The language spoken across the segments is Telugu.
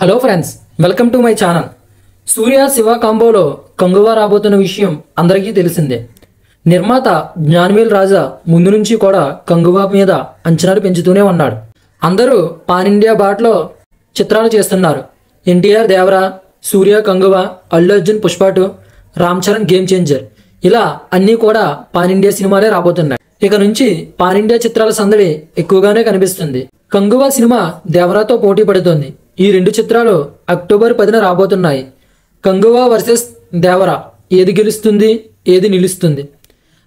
Hello friends, welcome to my channel. Surya Siva కాంబోలో కంగువా రాబోతున్న విషయం అందరికీ తెలిసిందే. నిర్మాత జ్ఞానవేల్ రాజా ముందు నుంచి కూడా కంగువా మీద అంచనాలు పెంచుతూనే ఉన్నాడు. అందరూ పాన్ ఇండియా బాటలో చిత్రాలు చేస్తున్నారు. ఎన్టీఆర్ దేవరా, సూర్య కంగువా, అల్లు అర్జున్ పుష్ప 2, రామ్ చరణ్ గేమ్ చేంజర్, ఇలా అన్నీ కూడా పాన్ ఇండియా సినిమాలే రాబోతున్నాయి. ఇక నుంచి పాన్ ఇండియా చిత్రాల సందడి ఎక్కువగానే కనిపిస్తుంది. కంగువా సినిమా దేవరాతో పోటీ పడుతోంది. ఈ రెండు చిత్రాలు అక్టోబర్ 10న రాబోతున్నాయి. కంగువా వర్సెస్ దేవరా, ఏది గెలుస్తుంది ఏది నిలుస్తుంది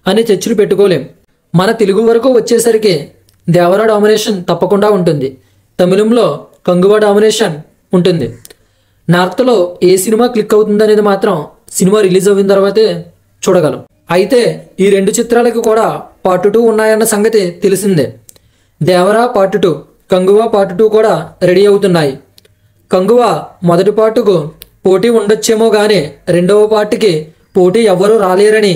అని చర్చలు పెట్టుకోలేం. మన తెలుగు వరకు వచ్చేసరికి దేవరా డామినేషన్ తప్పకుండా ఉంటుంది. తమిళంలో కంగువా డామినేషన్ ఉంటుంది. నార్త్లో ఏ సినిమా క్లిక్ అవుతుంది అనేది మాత్రం సినిమా రిలీజ్ అయిన తర్వాతే చూడగలం. అయితే ఈ రెండు చిత్రాలకు కూడా పార్ట్ 2 ఉన్నాయన్న సంగతి తెలిసిందే. దేవరా పార్ట్ 2, కంగువా పార్ట్ 2 కూడా రెడీ అవుతున్నాయి. కంగువా మొదటి పార్టుకు పోటీ ఉండొచ్చేమో కానీ రెండవ పార్ట్కి పోటీ ఎవ్వరూ రాలేరని,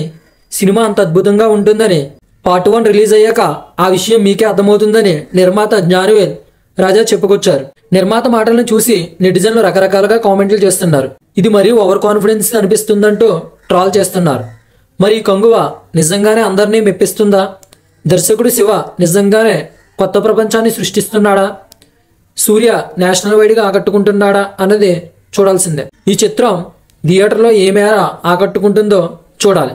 సినిమా అంత అద్భుతంగా ఉంటుందని, పార్ట్ 1 రిలీజ్ అయ్యాక ఆ విషయం మీకే అర్థమవుతుందని నిర్మాత జ్ఞానవేల్ రాజా చెప్పుకొచ్చారు. నిర్మాత మాటలను చూసి నెటిజన్లు రకరకాలుగా కామెంట్లు చేస్తున్నారు. ఇది మరీ ఓవర్ కాన్ఫిడెన్స్ అనిపిస్తుందంటూ ట్రాల్ చేస్తున్నారు. మరి ఈ కంగువా నిజంగానే అందరినీ మెప్పిస్తుందా? దర్శకుడు శివ నిజంగానే కొత్త ప్రపంచాన్ని సృష్టిస్తున్నాడా? సూర్య నేషనల్ వైడ్గా ఆకట్టుకుంటున్నాడా అన్నది చూడాల్సిందే. ఈ చిత్రం థియేటర్లో ఏ మేర ఆకట్టుకుంటుందో చూడాలి.